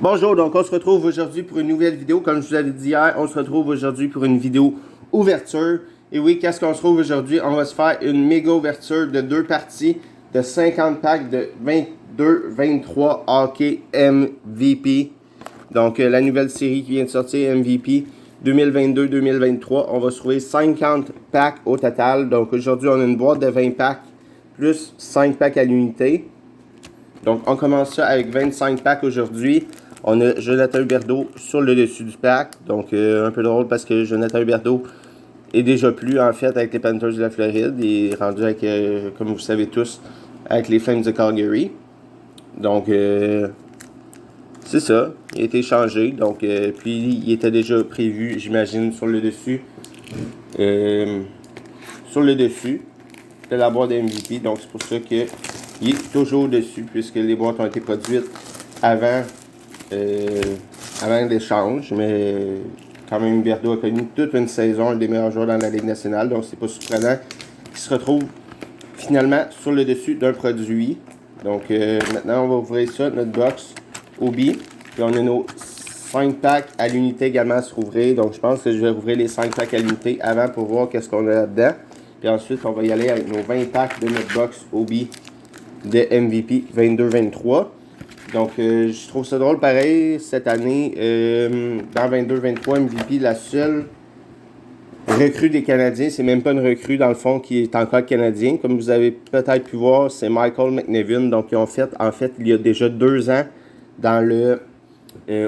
Bonjour, donc on se retrouve aujourd'hui pour une nouvelle vidéo. Comme je vous avais dit hier, on se retrouve aujourd'hui pour une vidéo ouverture. Et oui, qu'est-ce qu'on se trouve aujourd'hui? On va se faire une méga ouverture de deux parties de 50 packs de 22-23 hockey MVP. Donc la nouvelle série qui vient de sortir, MVP 2022-2023. On va se trouver 50 packs au total. Donc aujourd'hui, on a une boîte de 20 packs plus 5 packs à l'unité. Donc on commence ça avec 25 packs aujourd'hui. On a Jonathan Huberdeau sur le dessus du pack. Donc, un peu drôle parce que Jonathan Huberdeau est déjà plus, en fait, avec les Panthers de la Floride. Il est rendu avec, comme vous savez tous, avec les Flames de Calgary. Donc, c'est ça. Il a été changé. Donc, puis, il était déjà prévu, j'imagine, sur le dessus. Sur le dessus de la boîte de MVP. Donc, c'est pour ça qu'il est toujours dessus, puisque les boîtes ont été produites avant l'échange, mais quand même, Huberdeau a connu toute une saison, un des meilleurs joueurs dans la Ligue nationale, donc c'est pas surprenant qu'il se retrouve finalement sur le dessus d'un produit. Donc maintenant, on va ouvrir ça, notre box Obi, puis on a nos 5 packs à l'unité également à se rouvrir, donc je pense que je vais rouvrir les 5 packs à l'unité avant pour voir qu'est-ce qu'on a là-dedans, puis ensuite on va y aller avec nos 20 packs de notre box Obi de MVP 22-23. Donc, je trouve ça drôle pareil, cette année, dans 22-23, MVP, la seule recrue des Canadiens, c'est même pas une recrue dans le fond qui est encore canadien. Comme vous avez peut-être pu voir, c'est Michael McNevin. Donc, ils ont fait, en fait, il y a déjà 2 ans, dans le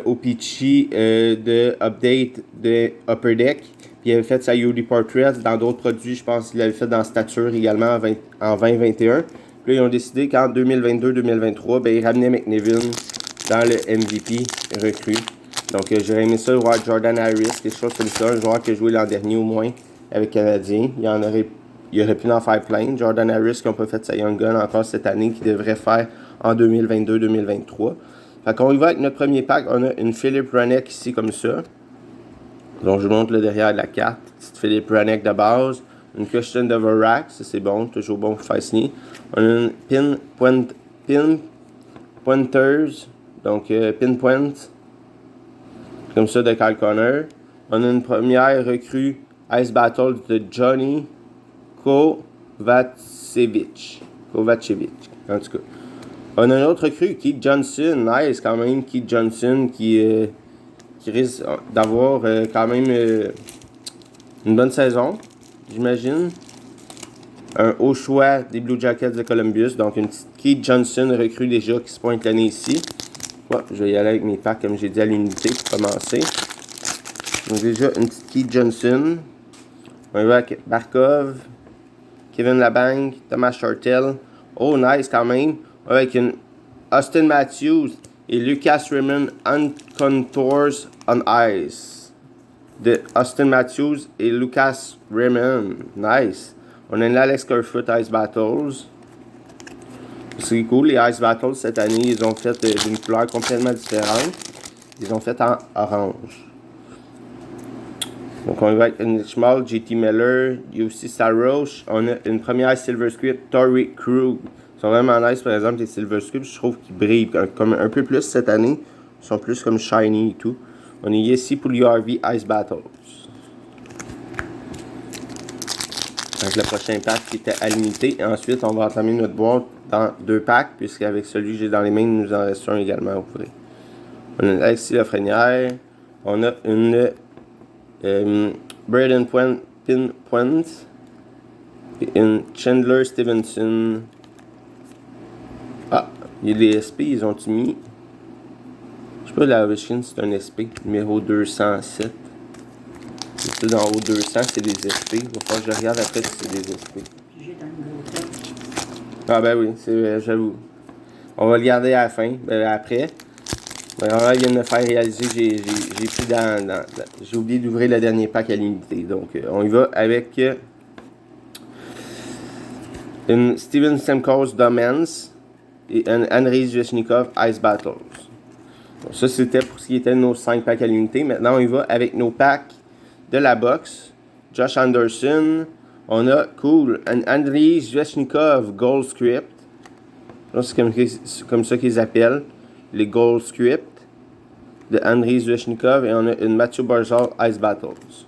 OPC de Update de Upper Deck. Puis, il avait fait sa UD Portraits dans d'autres produits. Je pense qu'il l'avait fait dans Stature également en 2021. Puis là, ils ont décidé qu'en 2022-2023, ben, ils ramenaient McNevin dans le MVP recrue. Donc, j'aurais aimé ça voir Jordan Harris, quelque chose comme ça, un joueur qui a joué l'an dernier au moins avec Canadien. Il aurait pu en faire plein. Jordan Harris qui n'a pas fait sa Young Gun encore cette année, qui devrait faire en 2022-2023. Fait qu'on y va avec notre premier pack. On a une Philippe Hronek ici comme ça. Donc, je vous montre le derrière de la carte. Petite Philippe Hronek de base. Une Christian Dvorak, ça c'est bon, toujours bon pour faire signer. On a une Pointers, donc Pinpoint, comme ça de Kyle Connor. On a une première recrue Ice Battle de Johnny Kovacevic, en tout cas. On a une autre recrue, Keith Johnson, nice quand même, Keith Johnson qui risque d'avoir quand même une bonne saison. J'imagine. Un haut choix des Blue Jackets de Columbus. Donc, une petite Keith Johnson recrue déjà qui se pointe l'année ici. Ouais, je vais y aller avec mes packs, comme j'ai dit, à l'unité pour commencer. Donc, déjà, une petite Keith Johnson. On va avec Barkov, Kevin Labanc, Thomas Shortell. Oh, nice quand même. Avec une Austin Matthews et Lucas Raymond on Contours on Ice. De Austin Matthews et Lucas Raymond. Nice. On a une Alex Kerfoot Ice Battles. C'est cool, les Ice Battles cette année, ils ont fait d'une couleur complètement différente. Ils ont fait en orange. Donc on va avec une Schmal, JT Miller, il y a aussi Saroche. On a une première Silver Script, Torrey Krug. Ils sont vraiment nice, par exemple, les Silver Scripts. Je trouve qu'ils brillent comme un peu plus cette année. Ils sont plus comme shiny et tout. On est ici pour l'URV Ice Battles. Donc le prochain pack qui était à l'unité. Et ensuite, on va entamer notre boîte dans 2 packs, puisqu'avec celui que j'ai dans les mains, il nous en reste un également à ouvrir. On a une Alexis Lafrenière. On a une Braden Pinpoint. Et une Chandler Stevenson. Ah, il y a des SP, ils ont-tu mis? Je sais pas, la Ovechkin, c'est un SP, numéro 207. C'est dans haut 200, c'est des SP. Il va falloir que je regarde après si c'est des SP. Ah ben oui, c'est j'avoue. On va le garder à la fin, après. Alors, il vient de me faire réaliser que j'ai pris j'ai oublié d'ouvrir le dernier pack à l'unité. Donc, on y va avec une Steven Stamkos Domens et un Andrei Zvechnikov Ice Battles. Donc, ça, c'était pour ce qui était de nos 5 packs à l'unité. Maintenant, on y va avec nos packs de la box. Josh Anderson. On a, cool, un Andrei Zvechnikov Gold Script. C'est comme ça qu'ils appellent les Gold Script. de Andriy Zvechnikov et on a une Mathieu Barzal Ice Battles.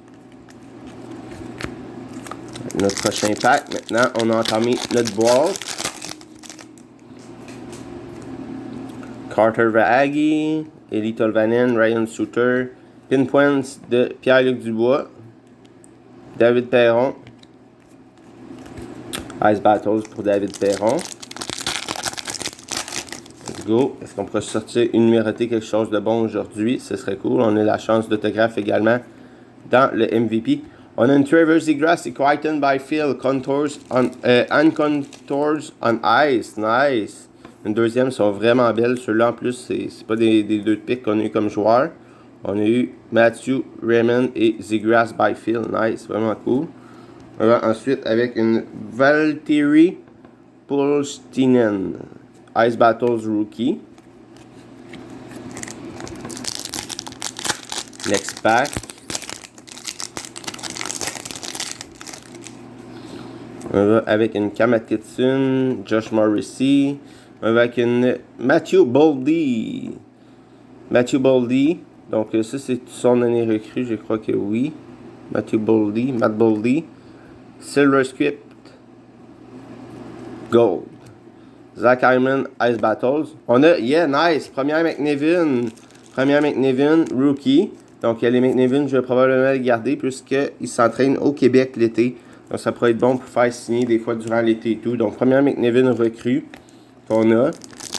Notre prochain pack, maintenant, on a entamé notre boîte. Carter Verhaeghe, Eeli Tolvanen, Ryan Suter, Pinpoints de Pierre-Luc Dubois, David Perron, Ice Battles pour David Perron. Let's go. Est-ce qu'on pourrait sortir une numéroter quelque chose de bon aujourd'hui? Ce serait cool. On a la chance d'autographe également dans le MVP. On a une Trevor Zegras et Crichton Byfield, Contours on, and Contours on Ice. Nice. Une deuxième sont vraiment belles. Ceux-là en plus, c'est pas des deux de pique qu'on a eu comme joueurs. On a eu Matthew Raymond et Zegras Byfield. Nice, vraiment cool. On va ensuite avec une Valtteri Pulstinen, Ice Battles Rookie. Next pack. On va avec une Cam Atkinson, Josh Morrissey. On va avec une Matthew Boldy. Matthew Boldy. Donc ça c'est son année recrue, je crois que oui. Matthew Boldy, Matt Boldy. Silver Script. Gold. Zach Hyman, Ice Battles. On a, yeah, nice. Première McNevin, rookie. Donc, les McNevin, je vais probablement les garder puisqu'ils s'entraînent au Québec l'été. Donc, ça pourrait être bon pour faire signer des fois durant l'été et tout. Donc, première McNevin recrue qu'on a.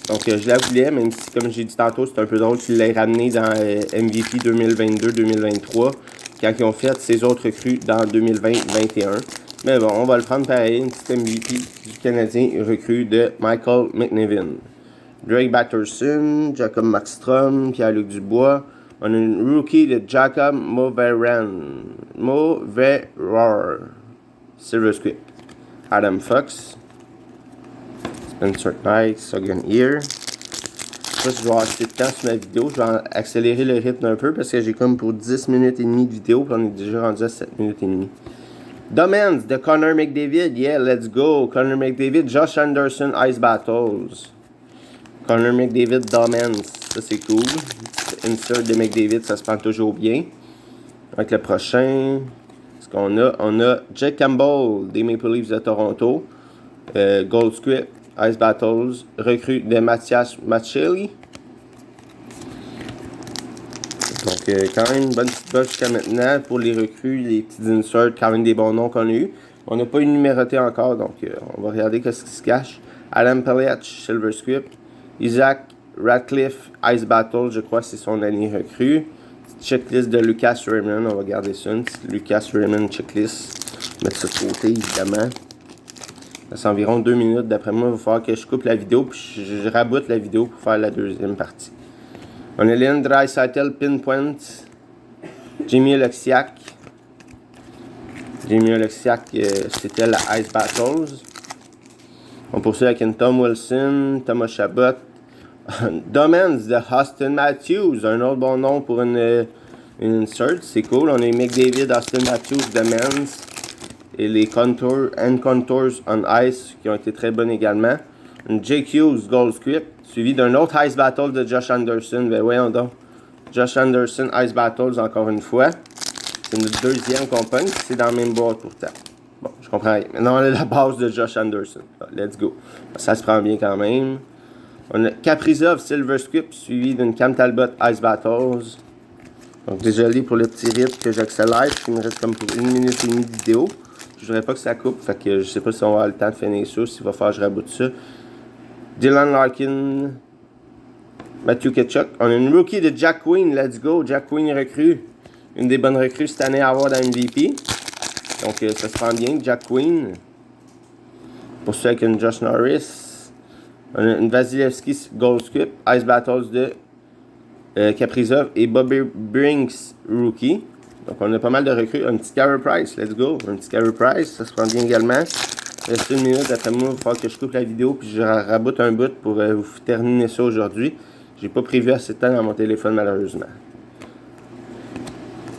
Donc, je la voulais, même si, comme j'ai dit tantôt, c'est un peu drôle qu'ils l'aient ramené dans MVP 2022-2023 quand ils ont fait ces autres recrues dans 2020-2021. Mais bon, on va le prendre pareil, une petite MVP du Canadien recrue de Michael McNevin. Drake Batterson, Jacob Markstrom, Pierre-Luc Dubois. On a une rookie de Jacob Moverare. Silver Script. Adam Fox. Spencer Knight, Sogan Ear. Je sais pas si je vais avoir assez de temps sur ma vidéo. Je vais accélérer le rythme un peu parce que j'ai comme pour 10 minutes et demie de vidéo. Puis on est déjà rendu à 7 minutes et demie. Domens de Connor McDavid. Yeah, let's go. Connor McDavid, Josh Anderson, Ice Battles. Connor McDavid, Domens. Ça, c'est cool. Insert de McDavid, ça se prend toujours bien. Avec le prochain, ce qu'on a, on a Jake Campbell des Maple Leafs de Toronto. Gold Script, Ice Battles. Recrue de Mathias Machelli. Donc, quand même une bonne petite box jusqu'à maintenant pour les recrues, les petits inserts, quand même des bons noms qu'on a eu. On n'a pas eu numéroté encore, donc on va regarder ce qui se cache. Adam Pelech, Silver Script. Isaac Radcliffe, Ice Battle, je crois que c'est son année recrue. Checklist de Lucas Raymond, on va garder ça. Une petite Lucas Raymond checklist. Mettre ça de côté, évidemment. C'est environ 2 minutes. D'après moi, il va falloir que je coupe la vidéo puis je raboute la vidéo pour faire la deuxième partie. On a Leon Draisaitl, Pinpoint, Jamie Oleksiak. Jamie Oleksiak, c'était la Ice Battles. On poursuit avec une Tom Wilson, Thomas Chabot. Domens de Austin Matthews, un autre bon nom pour une insert, c'est cool. On a McDavid, Austin Matthews, Domens. Et les Contours on Ice qui ont été très bonnes également. Une Jake Hughes, Gold Script. Suivi d'un autre Ice Battle de Josh Anderson. Ben voyons donc. Josh Anderson, Ice Battles, encore une fois. C'est notre deuxième compagnie. C'est dans le même boîte pourtant. Bon, je comprends rien. Maintenant, on a la base de Josh Anderson. Let's go. Ça se prend bien quand même. On a Kaprizov, Silver Script, suivi d'une Cam Talbot, Ice Battles. Donc, désolé pour le petit rythme que j'accélère. Il me reste comme pour 1 minute et demie de vidéo. Je voudrais pas que ça coupe. Fait que je sais pas si on va avoir le temps de finir ça. S'il va falloir que je raboute ça. Dylan Larkin, Matthew Tkachuk. On a une rookie de Jack Quinn. Let's go. Jack Quinn recrue. Une des bonnes recrues cette année à avoir dans MVP. Donc, ça se prend bien. Jack Quinn. Pour ceux avec une Josh Norris. On a une Vasilevski Gold Script. Ice Battles de Kaprizov et Bobby Brinks rookie. Donc, on a pas mal de recrues. Un petit Carey Price. Let's go. Un petit Carey Price. Ça se prend bien également. Reste 1 minute, d'après moi, il va falloir que je coupe la vidéo puis je raboute un bout pour vous terminer ça aujourd'hui. J'ai pas prévu assez de temps dans mon téléphone, malheureusement.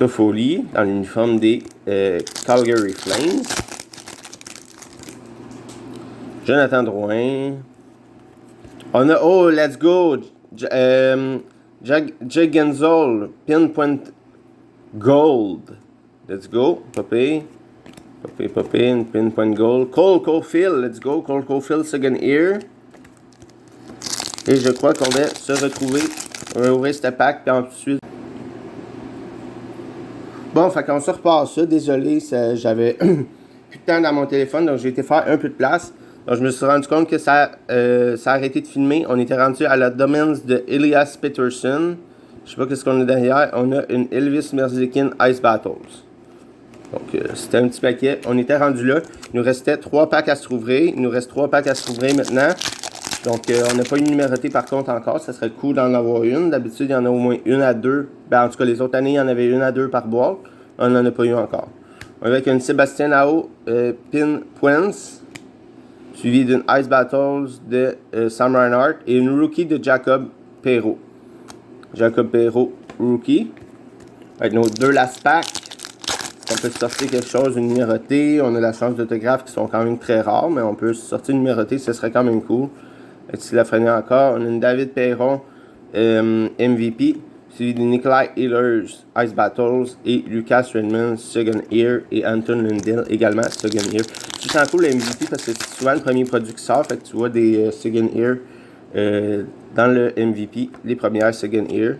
Toffoli, dans l'uniforme des Calgary Flames. Jonathan Drouin. On a, oh, let's go! Jagenzol, Pinpoint Gold. Let's go. Popé, Pinpoint Gold. Cole Caulfield, let's go. Cole Caulfield, second year. Et je crois qu'on va se retrouver. On va ouvrir cette pack, puis ensuite. Bon, fait qu'on se repart ça. Désolé, j'avais plus de temps dans mon téléphone, donc j'ai été faire un peu de place. Donc je me suis rendu compte que ça a arrêté de filmer. On était rendu à la domaine de Elias Pettersson. Je sais pas qu'est-ce qu'on a derrière. On a une Elvis Merzlikins Ice Battles. Donc c'était un petit paquet. On était rendu là. Il nous restait 3 packs à se rouvrir. Il nous reste 3 packs à se rouvrir maintenant. Donc on n'a pas une numérotée par contre encore. Ça serait cool d'en avoir une. D'habitude, il y en a au moins une à deux. Ben, en tout cas, les autres années, il y en avait une à deux par boîte. On n'en a pas eu encore. Avec une Sébastien Aho Pinpoints, suivi d'une Ice Battles de Sam Reinhart et une rookie de Jacob Perreault. Jacob Perreault, rookie. Avec nos 2 last packs, on peut sortir quelque chose, une numérotée. On a la chance d'autographes qui sont quand même très rares, mais on peut sortir une numérotée, ce serait quand même cool. Avec Lafrenière encore. On a une David Perron MVP, suivi de Nikolai Ehlers Ice Battles et Lucas Redmond Second Year et Anton Lundell également Second Year. Je sens cool le MVP parce que c'est souvent le premier produit qui sort, fait que tu vois des Second Year dans le MVP, les premières Second Year.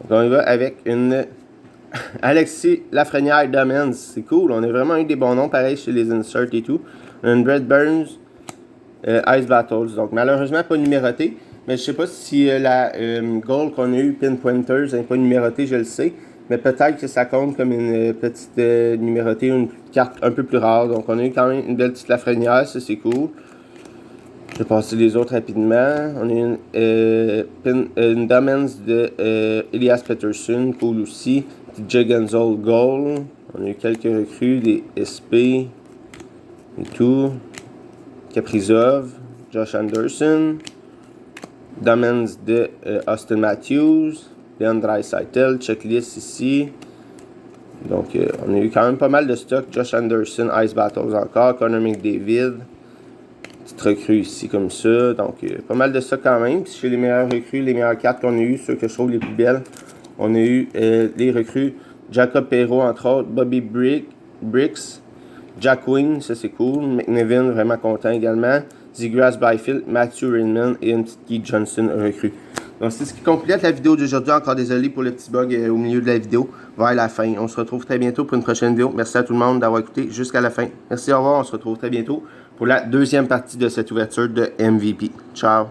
Donc on y va avec une Alexis Lafrenière Domens, c'est cool, on a vraiment eu des bons noms pareil chez les inserts et tout. On a une Brett Burns Ice Battles, donc malheureusement pas numérotée. Mais je sais pas si la gold qu'on a eu, Pinpointers, n'est pas numérotée, je le sais. Mais peut-être que ça compte comme une petite numérotée ou une carte un peu plus rare. Donc on a eu quand même une belle petite Lafrenière, ça c'est cool. Je vais passer les autres rapidement. On a une Domens de Elias Pettersson, cool aussi. Jagenzol Gold. On a eu quelques recrues, des SP et tout. Kaprizov, Josh Anderson. Domens de Austin Matthews, Leon Draisaitl, checklist ici. Donc, on a eu quand même pas mal de stock. Josh Anderson, Ice Battles encore, Connor McDavid. Petite recrue ici comme ça. Donc, pas mal de stock quand même. Puis chez les meilleures recrues, les meilleures cartes qu'on a eues, ceux que je trouve les plus belles, on a eu les recrues Jacob Perreault, entre autres, Bobby Bricks, Jack Wing, ça c'est cool. McNevin, vraiment content également. Zegras Byfield, Matthew Raymond et un petit Keith Johnson recrue. Donc c'est ce qui complète la vidéo d'aujourd'hui. Encore désolé pour le petit bug au milieu de la vidéo vers la fin. On se retrouve très bientôt pour une prochaine vidéo. Merci à tout le monde d'avoir écouté jusqu'à la fin. Merci, au revoir. On se retrouve très bientôt pour la deuxième partie de cette ouverture de MVP. Ciao.